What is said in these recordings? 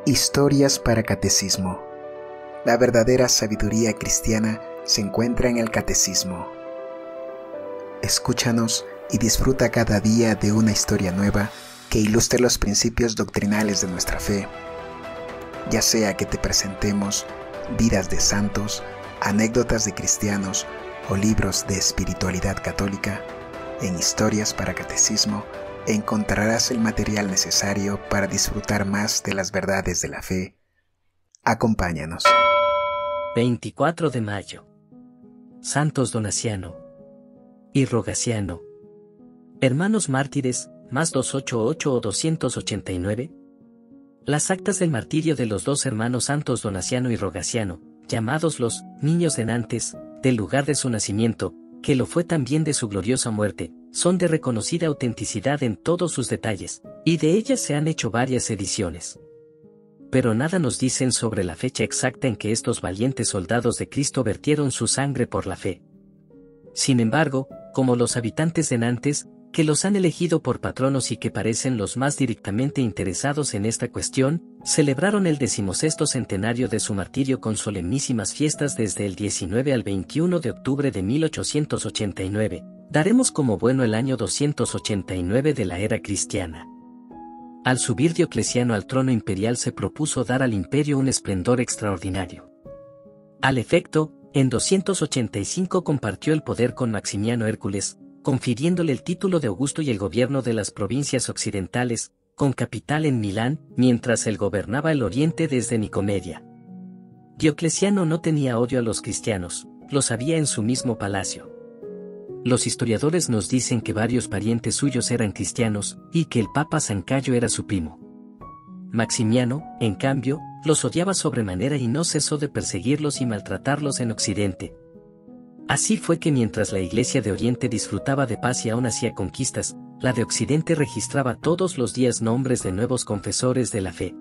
Historias para Catecismo. La verdadera sabiduría cristiana se encuentra en el Catecismo. Escúchanos y disfruta cada día de una historia nueva que ilustre los principios doctrinales de nuestra fe. Ya sea que te presentemos vidas de santos, anécdotas de cristianos o libros de espiritualidad católica, en Historias para Catecismo encontrarás el material necesario para disfrutar más de las verdades de la fe. Acompáñanos. 24 de mayo. Santos Donaciano y Rogaciano. Hermanos mártires, más 288 o 289. Las actas del martirio de los dos hermanos santos Donaciano y Rogaciano, llamados los niños de Nantes, del lugar de su nacimiento, que lo fue también de su gloriosa muerte, son de reconocida autenticidad en todos sus detalles, y de ellas se han hecho varias ediciones. Pero nada nos dicen sobre la fecha exacta en que estos valientes soldados de Cristo vertieron su sangre por la fe. Sin embargo, como los habitantes de Nantes, que los han elegido por patronos y que parecen los más directamente interesados en esta cuestión, celebraron el 16º centenario de su martirio con solemnísimas fiestas desde el 19 al 21 de octubre de 1889. Daremos como bueno el año 289 de la era cristiana. Al subir Diocleciano al trono imperial se propuso dar al imperio un esplendor extraordinario. Al efecto, en 285 compartió el poder con Maximiano Hércules, confiriéndole el título de Augusto y el gobierno de las provincias occidentales, con capital en Milán, mientras él gobernaba el oriente desde Nicomedia. Diocleciano no tenía odio a los cristianos, los había en su mismo palacio. Los historiadores nos dicen que varios parientes suyos eran cristianos, y que el Papa San Cayo era su primo. Maximiano, en cambio, los odiaba sobremanera y no cesó de perseguirlos y maltratarlos en Occidente. Así fue que mientras la Iglesia de Oriente disfrutaba de paz y aún hacía conquistas, la de Occidente registraba todos los días nombres de nuevos confesores de la fe.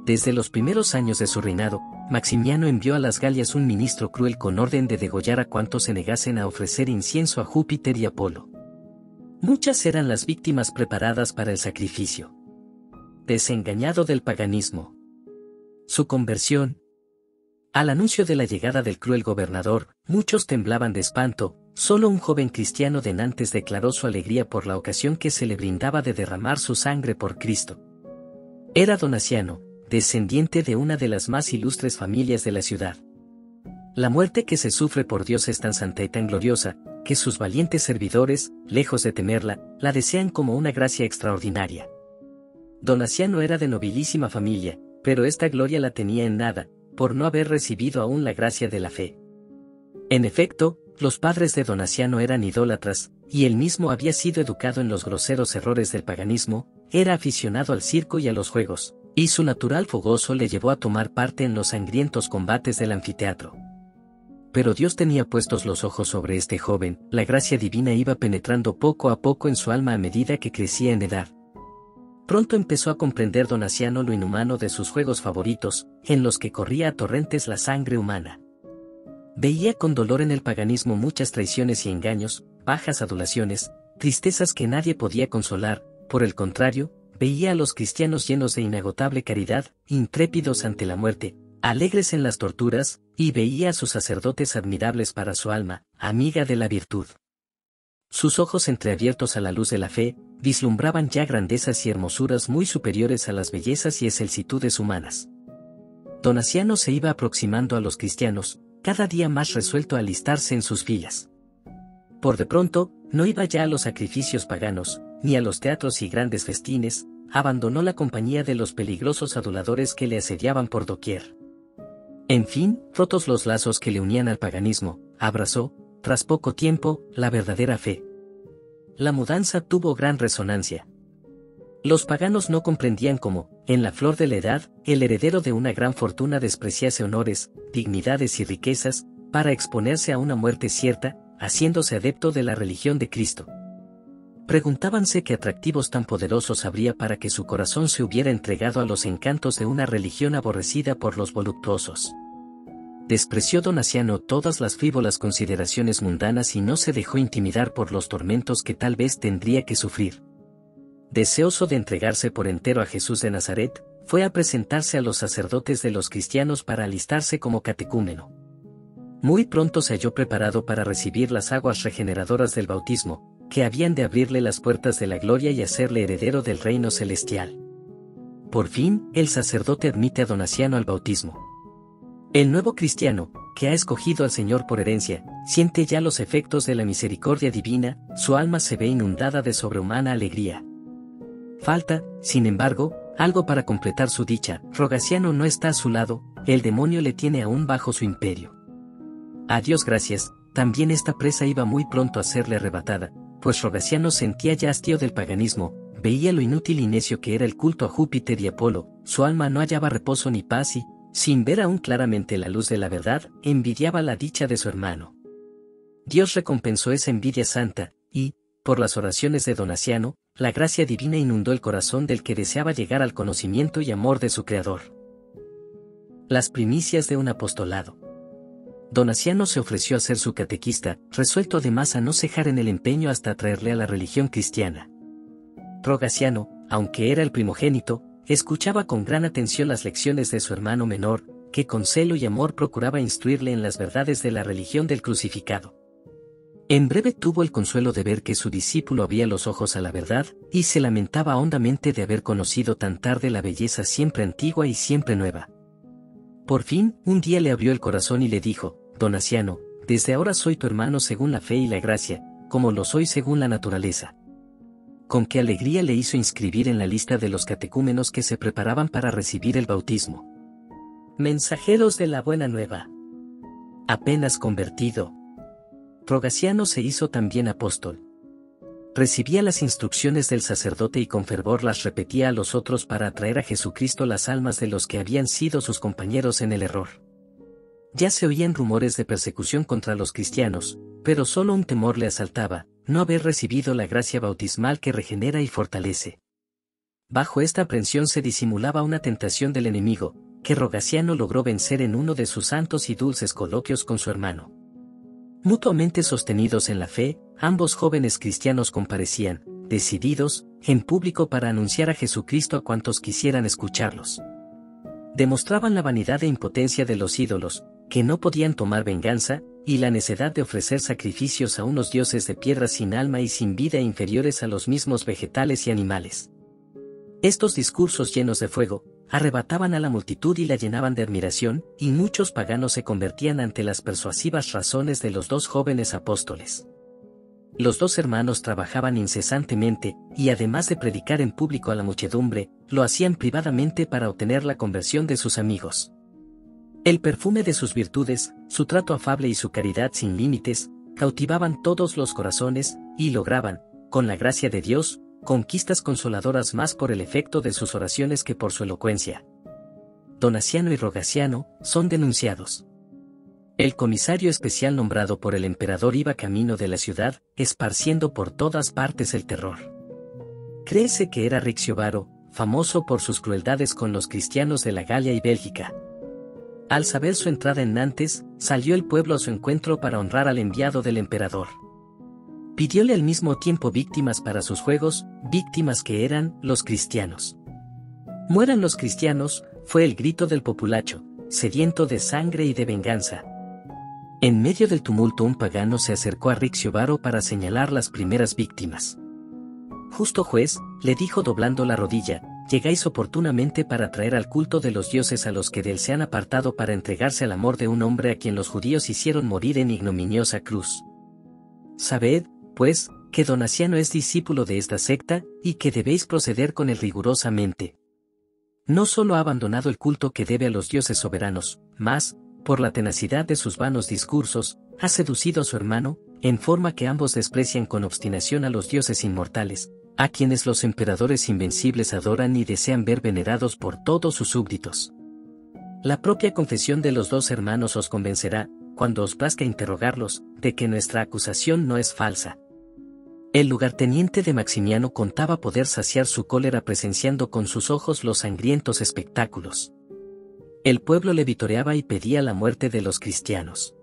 Desde los primeros años de su reinado, Maximiano envió a las Galias un ministro cruel con orden de degollar a cuantos se negasen a ofrecer incienso a Júpiter y Apolo. Muchas eran las víctimas preparadas para el sacrificio. Desengañado del paganismo. Su conversión. Al anuncio de la llegada del cruel gobernador, muchos temblaban de espanto. Solo un joven cristiano de Nantes declaró su alegría por la ocasión que se le brindaba de derramar su sangre por Cristo. Era Donaciano, descendiente de una de las más ilustres familias de la ciudad. La muerte que se sufre por Dios es tan santa y tan gloriosa, que sus valientes servidores, lejos de temerla, la desean como una gracia extraordinaria. Donaciano era de nobilísima familia, pero esta gloria la tenía en nada, por no haber recibido aún la gracia de la fe. En efecto, los padres de Donaciano eran idólatras, y él mismo había sido educado en los groseros errores del paganismo, era aficionado al circo y a los juegos, y su natural fogoso le llevó a tomar parte en los sangrientos combates del anfiteatro. Pero Dios tenía puestos los ojos sobre este joven, la gracia divina iba penetrando poco a poco en su alma a medida que crecía en edad. Pronto empezó a comprender Donaciano lo inhumano de sus juegos favoritos, en los que corría a torrentes la sangre humana. Veía con dolor en el paganismo muchas traiciones y engaños, bajas adulaciones, tristezas que nadie podía consolar. Por el contrario, veía a los cristianos llenos de inagotable caridad, intrépidos ante la muerte, alegres en las torturas, y veía a sus sacerdotes admirables para su alma, amiga de la virtud. Sus ojos entreabiertos a la luz de la fe, vislumbraban ya grandezas y hermosuras muy superiores a las bellezas y excelsitudes humanas. Donaciano se iba aproximando a los cristianos, cada día más resuelto a alistarse en sus filas. Por de pronto, no iba ya a los sacrificios paganos, ni a los teatros y grandes festines, abandonó la compañía de los peligrosos aduladores que le asediaban por doquier. En fin, rotos los lazos que le unían al paganismo, abrazó, tras poco tiempo, la verdadera fe. La mudanza tuvo gran resonancia. Los paganos no comprendían cómo, en la flor de la edad, el heredero de una gran fortuna despreciase honores, dignidades y riquezas, para exponerse a una muerte cierta, haciéndose adepto de la religión de Cristo. Preguntábanse qué atractivos tan poderosos habría para que su corazón se hubiera entregado a los encantos de una religión aborrecida por los voluptuosos. Despreció Donaciano todas las frívolas consideraciones mundanas y no se dejó intimidar por los tormentos que tal vez tendría que sufrir. Deseoso de entregarse por entero a Jesús de Nazaret, fue a presentarse a los sacerdotes de los cristianos para alistarse como catecúmeno. Muy pronto se halló preparado para recibir las aguas regeneradoras del bautismo, que habían de abrirle las puertas de la gloria y hacerle heredero del reino celestial. Por fin, el sacerdote admite a Donaciano al bautismo. El nuevo cristiano, que ha escogido al Señor por herencia, siente ya los efectos de la misericordia divina, su alma se ve inundada de sobrehumana alegría. Falta, sin embargo, algo para completar su dicha. Rogaciano no está a su lado, el demonio le tiene aún bajo su imperio. A Dios gracias, también esta presa iba muy pronto a serle arrebatada, pues Rogaciano sentía ya hastío del paganismo, veía lo inútil y necio que era el culto a Júpiter y Apolo, su alma no hallaba reposo ni paz y, sin ver aún claramente la luz de la verdad, envidiaba la dicha de su hermano. Dios recompensó esa envidia santa, y, por las oraciones de Donaciano, la gracia divina inundó el corazón del que deseaba llegar al conocimiento y amor de su Creador. Las primicias de un apostolado. Donaciano se ofreció a ser su catequista, resuelto además a no cejar en el empeño hasta atraerle a la religión cristiana. Rogaciano, aunque era el primogénito, escuchaba con gran atención las lecciones de su hermano menor, que con celo y amor procuraba instruirle en las verdades de la religión del crucificado. En breve tuvo el consuelo de ver que su discípulo abría los ojos a la verdad, y se lamentaba hondamente de haber conocido tan tarde la belleza siempre antigua y siempre nueva. Por fin, un día le abrió el corazón y le dijo: Donaciano, desde ahora soy tu hermano según la fe y la gracia, como lo soy según la naturaleza. Con qué alegría le hizo inscribir en la lista de los catecúmenos que se preparaban para recibir el bautismo. Mensajeros de la buena nueva. Apenas convertido, Rogaciano se hizo también apóstol. Recibía las instrucciones del sacerdote y con fervor las repetía a los otros para atraer a Jesucristo las almas de los que habían sido sus compañeros en el error. Ya se oían rumores de persecución contra los cristianos, pero solo un temor le asaltaba: no haber recibido la gracia bautismal que regenera y fortalece. Bajo esta aprensión se disimulaba una tentación del enemigo, que Rogaciano logró vencer en uno de sus santos y dulces coloquios con su hermano. Mutuamente sostenidos en la fe, ambos jóvenes cristianos comparecían, decididos, en público para anunciar a Jesucristo a cuantos quisieran escucharlos. Demostraban la vanidad e impotencia de los ídolos, que no podían tomar venganza, y la necedad de ofrecer sacrificios a unos dioses de piedra sin alma y sin vida inferiores a los mismos vegetales y animales. Estos discursos llenos de fuego, arrebataban a la multitud y la llenaban de admiración, y muchos paganos se convertían ante las persuasivas razones de los dos jóvenes apóstoles. Los dos hermanos trabajaban incesantemente, y además de predicar en público a la muchedumbre, lo hacían privadamente para obtener la conversión de sus amigos. El perfume de sus virtudes, su trato afable y su caridad sin límites, cautivaban todos los corazones, y lograban, con la gracia de Dios, conquistas consoladoras más por el efecto de sus oraciones que por su elocuencia. Donaciano y Rogaciano son denunciados. El comisario especial nombrado por el emperador iba camino de la ciudad, esparciendo por todas partes el terror. Créese que era Ricciovaro, famoso por sus crueldades con los cristianos de la Galia y Bélgica. Al saber su entrada en Nantes, salió el pueblo a su encuentro para honrar al enviado del emperador. Pidióle al mismo tiempo víctimas para sus juegos, víctimas que eran los cristianos. «Mueran los cristianos», fue el grito del populacho, sediento de sangre y de venganza. En medio del tumulto un pagano se acercó a Ricciovaro para señalar las primeras víctimas. «Justo juez», le dijo doblando la rodilla, «llegáis oportunamente para traer al culto de los dioses a los que de él se han apartado para entregarse al amor de un hombre a quien los judíos hicieron morir en ignominiosa cruz. Sabed, pues, que Donaciano es discípulo de esta secta, y que debéis proceder con él rigurosamente. No solo ha abandonado el culto que debe a los dioses soberanos, mas, por la tenacidad de sus vanos discursos, ha seducido a su hermano, en forma que ambos desprecian con obstinación a los dioses inmortales, a quienes los emperadores invencibles adoran y desean ver venerados por todos sus súbditos. La propia confesión de los dos hermanos os convencerá, cuando os plazca interrogarlos, de que nuestra acusación no es falsa». El lugarteniente de Maximiano contaba poder saciar su cólera presenciando con sus ojos los sangrientos espectáculos. El pueblo le vitoreaba y pedía la muerte de los cristianos.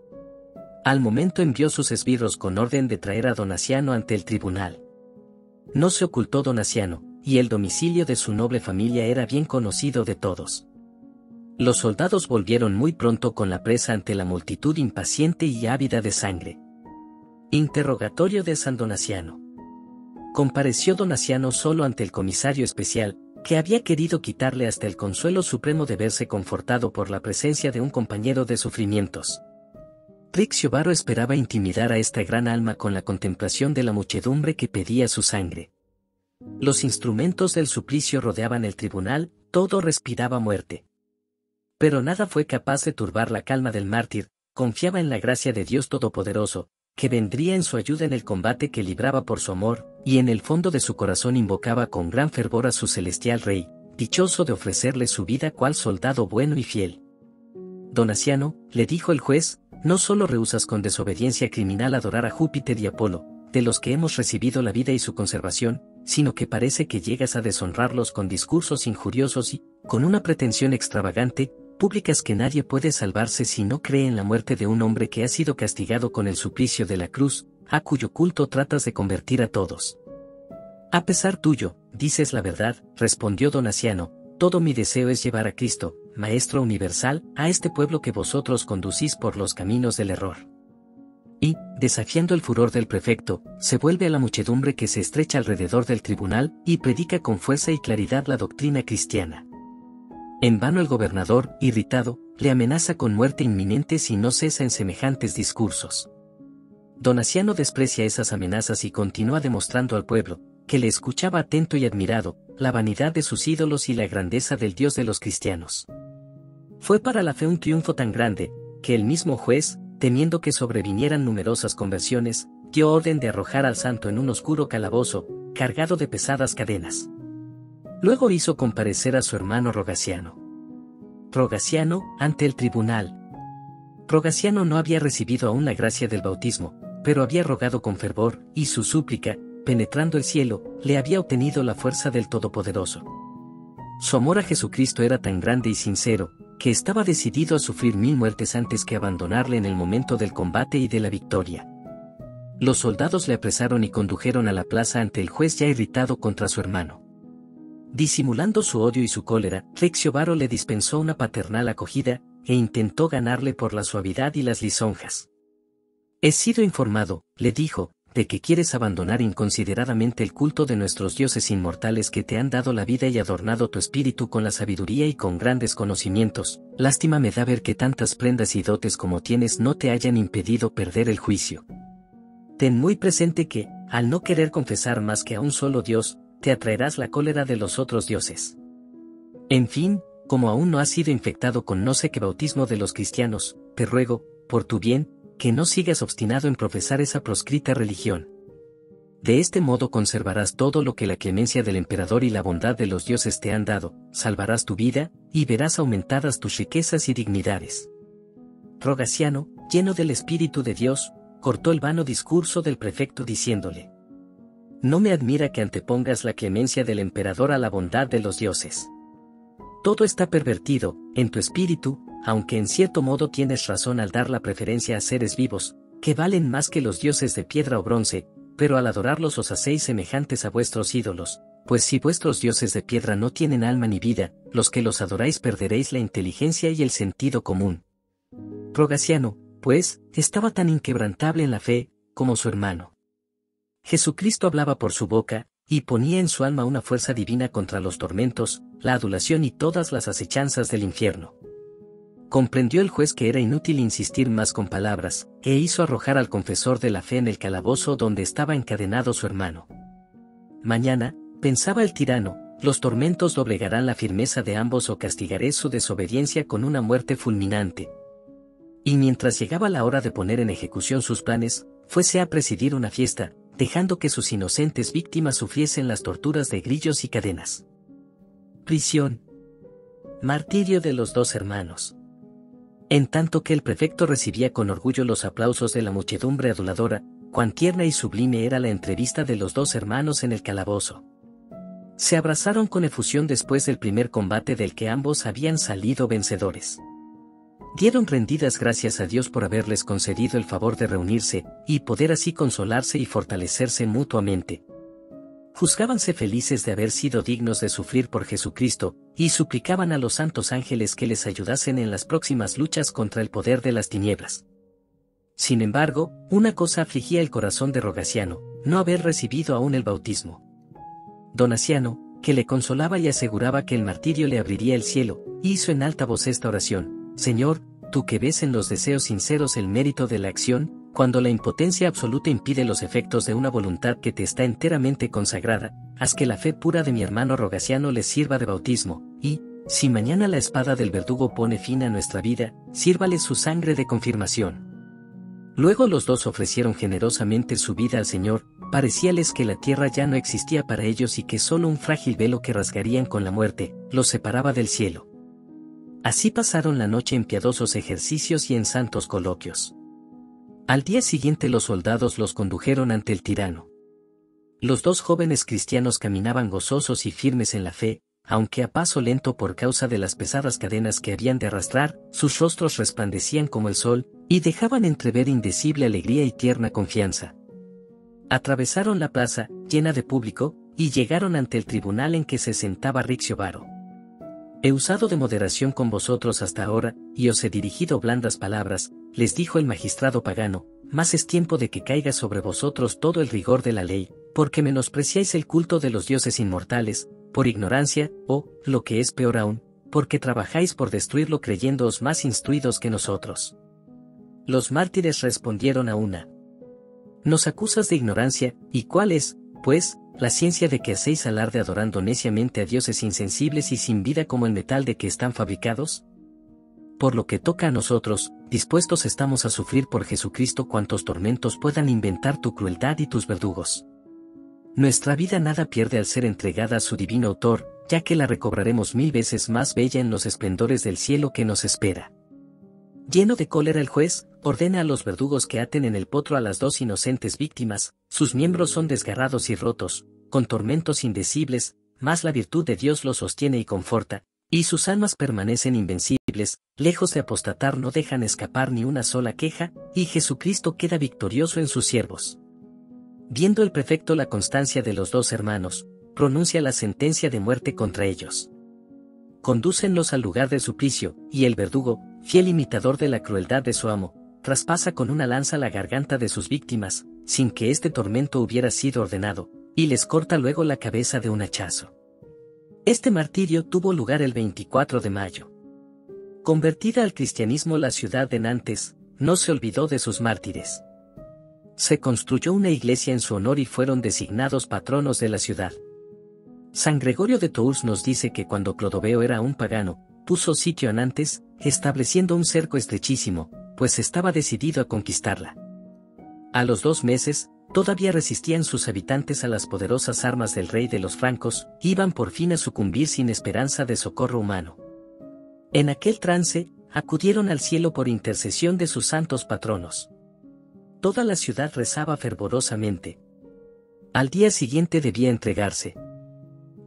Al momento envió sus esbirros con orden de traer a Donaciano ante el tribunal. No se ocultó Donaciano, y el domicilio de su noble familia era bien conocido de todos. Los soldados volvieron muy pronto con la presa ante la multitud impaciente y ávida de sangre. Interrogatorio de San Donaciano. Compareció Donaciano solo ante el comisario especial, que había querido quitarle hasta el consuelo supremo de verse confortado por la presencia de un compañero de sufrimientos. Riccio Varo esperaba intimidar a esta gran alma con la contemplación de la muchedumbre que pedía su sangre. Los instrumentos del suplicio rodeaban el tribunal, todo respiraba muerte. Pero nada fue capaz de turbar la calma del mártir, confiaba en la gracia de Dios Todopoderoso, que vendría en su ayuda en el combate que libraba por su amor, y en el fondo de su corazón invocaba con gran fervor a su celestial Rey, dichoso de ofrecerle su vida cual soldado bueno y fiel. Donaciano, le dijo el juez, no solo rehusas con desobediencia criminal adorar a Júpiter y Apolo, de los que hemos recibido la vida y su conservación, sino que parece que llegas a deshonrarlos con discursos injuriosos y, con una pretensión extravagante, públicas que nadie puede salvarse si no cree en la muerte de un hombre que ha sido castigado con el suplicio de la cruz, a cuyo culto tratas de convertir a todos. A pesar tuyo, dices la verdad, respondió Donaciano, todo mi deseo es llevar a Cristo, Maestro universal, a este pueblo que vosotros conducís por los caminos del error. Y, desafiando el furor del prefecto, se vuelve a la muchedumbre que se estrecha alrededor del tribunal y predica con fuerza y claridad la doctrina cristiana. En vano el gobernador, irritado, le amenaza con muerte inminente si no cesa en semejantes discursos. Donaciano desprecia esas amenazas y continúa demostrando al pueblo, que le escuchaba atento y admirado, la vanidad de sus ídolos y la grandeza del Dios de los cristianos. Fue para la fe un triunfo tan grande, que el mismo juez, temiendo que sobrevinieran numerosas conversiones, dio orden de arrojar al santo en un oscuro calabozo, cargado de pesadas cadenas. Luego hizo comparecer a su hermano Rogaciano. Rogaciano, ante el tribunal. Rogaciano no había recibido aún la gracia del bautismo, pero había rogado con fervor, y su súplica, penetrando el cielo, le había obtenido la fuerza del Todopoderoso. Su amor a Jesucristo era tan grande y sincero, que estaba decidido a sufrir 1000 muertes antes que abandonarle en el momento del combate y de la victoria. Los soldados le apresaron y condujeron a la plaza ante el juez ya irritado contra su hermano. Disimulando su odio y su cólera, Riccio Varo le dispensó una paternal acogida, e intentó ganarle por la suavidad y las lisonjas. He sido informado, le dijo, de que quieres abandonar inconsideradamente el culto de nuestros dioses inmortales que te han dado la vida y adornado tu espíritu con la sabiduría y con grandes conocimientos. Lástima me da ver que tantas prendas y dotes como tienes no te hayan impedido perder el juicio. Ten muy presente que, al no querer confesar más que a un solo Dios, te atraerás la cólera de los otros dioses. En fin, como aún no has sido infectado con no sé qué bautismo de los cristianos, te ruego, por tu bien, que no sigas obstinado en profesar esa proscrita religión. De este modo conservarás todo lo que la clemencia del emperador y la bondad de los dioses te han dado, salvarás tu vida, y verás aumentadas tus riquezas y dignidades. Rogaciano, lleno del Espíritu de Dios, cortó el vano discurso del prefecto diciéndole: no me admira que antepongas la clemencia del emperador a la bondad de los dioses. Todo está pervertido, en tu espíritu, aunque en cierto modo tienes razón al dar la preferencia a seres vivos, que valen más que los dioses de piedra o bronce, pero al adorarlos os hacéis semejantes a vuestros ídolos, pues si vuestros dioses de piedra no tienen alma ni vida, los que los adoráis perderéis la inteligencia y el sentido común. Rogaciano, pues, estaba tan inquebrantable en la fe, como su hermano. Jesucristo hablaba por su boca, y ponía en su alma una fuerza divina contra los tormentos, la adulación y todas las acechanzas del infierno. Comprendió el juez que era inútil insistir más con palabras, e hizo arrojar al confesor de la fe en el calabozo donde estaba encadenado su hermano. Mañana, pensaba el tirano, los tormentos doblegarán la firmeza de ambos o castigaré su desobediencia con una muerte fulminante. Y mientras llegaba la hora de poner en ejecución sus planes, fuese a presidir una fiesta, dejando que sus inocentes víctimas sufriesen las torturas de grillos y cadenas. Prisión. Martirio de los dos hermanos. En tanto que el prefecto recibía con orgullo los aplausos de la muchedumbre aduladora, cuán tierna y sublime era la entrevista de los dos hermanos en el calabozo. Se abrazaron con efusión después del primer combate del que ambos habían salido vencedores. Dieron rendidas gracias a Dios por haberles concedido el favor de reunirse, y poder así consolarse y fortalecerse mutuamente. Juzgábanse felices de haber sido dignos de sufrir por Jesucristo, y suplicaban a los santos ángeles que les ayudasen en las próximas luchas contra el poder de las tinieblas. Sin embargo, una cosa afligía el corazón de Rogaciano: no haber recibido aún el bautismo. Donaciano, que le consolaba y aseguraba que el martirio le abriría el cielo, hizo en alta voz esta oración: Señor, tú que ves en los deseos sinceros el mérito de la acción, cuando la impotencia absoluta impide los efectos de una voluntad que te está enteramente consagrada, haz que la fe pura de mi hermano Rogaciano les sirva de bautismo, y, si mañana la espada del verdugo pone fin a nuestra vida, sírvale su sangre de confirmación. Luego los dos ofrecieron generosamente su vida al Señor. Parecíales que la tierra ya no existía para ellos y que solo un frágil velo que rasgarían con la muerte los separaba del cielo. Así pasaron la noche en piadosos ejercicios y en santos coloquios. Al día siguiente los soldados los condujeron ante el tirano. Los dos jóvenes cristianos caminaban gozosos y firmes en la fe, aunque a paso lento por causa de las pesadas cadenas que habían de arrastrar. Sus rostros resplandecían como el sol, y dejaban entrever indecible alegría y tierna confianza. Atravesaron la plaza, llena de público, y llegaron ante el tribunal en que se sentaba Riccio Varo. He usado de moderación con vosotros hasta ahora, y os he dirigido blandas palabras, les dijo el magistrado pagano, mas es tiempo de que caiga sobre vosotros todo el rigor de la ley, porque menospreciáis el culto de los dioses inmortales, por ignorancia, o, lo que es peor aún, porque trabajáis por destruirlo creyéndoos más instruidos que nosotros. Los mártires respondieron a una: Nos acusas de ignorancia, ¿y cuál es, pues, la ciencia de que hacéis alarde adorando neciamente a dioses insensibles y sin vida como el metal de que están fabricados? Por lo que toca a nosotros, dispuestos estamos a sufrir por Jesucristo cuantos tormentos puedan inventar tu crueldad y tus verdugos. Nuestra vida nada pierde al ser entregada a su divino autor, ya que la recobraremos 1000 veces más bella en los esplendores del cielo que nos espera. Lleno de cólera el juez, ordena a los verdugos que aten en el potro a las dos inocentes víctimas. Sus miembros son desgarrados y rotos, con tormentos indecibles, mas la virtud de Dios los sostiene y conforta, y sus almas permanecen invencibles, lejos de apostatar no dejan escapar ni una sola queja, y Jesucristo queda victorioso en sus siervos. Viendo el prefecto la constancia de los dos hermanos, pronuncia la sentencia de muerte contra ellos. Condúcenlos al lugar del suplicio, y el verdugo, fiel imitador de la crueldad de su amo, traspasa con una lanza la garganta de sus víctimas, sin que este tormento hubiera sido ordenado, y les corta luego la cabeza de un hachazo. Este martirio tuvo lugar el 24 de mayo. Convertida al cristianismo la ciudad de Nantes, no se olvidó de sus mártires. Se construyó una iglesia en su honor y fueron designados patronos de la ciudad. San Gregorio de Tours nos dice que cuando Clodoveo era un pagano, puso sitio a Nantes, estableciendo un cerco estrechísimo, pues estaba decidido a conquistarla. A los 2 meses, todavía resistían sus habitantes a las poderosas armas del rey de los francos, iban por fin a sucumbir sin esperanza de socorro humano. En aquel trance, acudieron al cielo por intercesión de sus santos patronos. Toda la ciudad rezaba fervorosamente. Al día siguiente debía entregarse.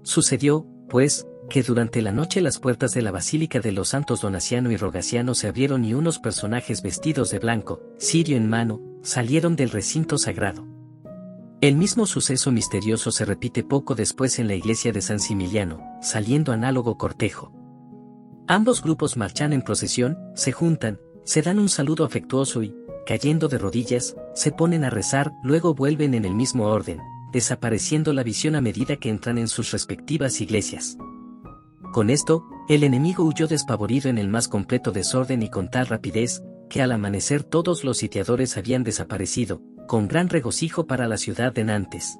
Sucedió, pues, que durante la noche las puertas de la Basílica de los Santos Donaciano y Rogaciano se abrieron y unos personajes vestidos de blanco, cirio en mano, salieron del recinto sagrado. El mismo suceso misterioso se repite poco después en la iglesia de San Similiano, saliendo análogo cortejo. Ambos grupos marchan en procesión, se juntan, se dan un saludo afectuoso y, cayendo de rodillas, se ponen a rezar, luego vuelven en el mismo orden, desapareciendo la visión a medida que entran en sus respectivas iglesias. Con esto, el enemigo huyó despavorido en el más completo desorden y con tal rapidez, que al amanecer todos los sitiadores habían desaparecido, con gran regocijo para la ciudad de Nantes.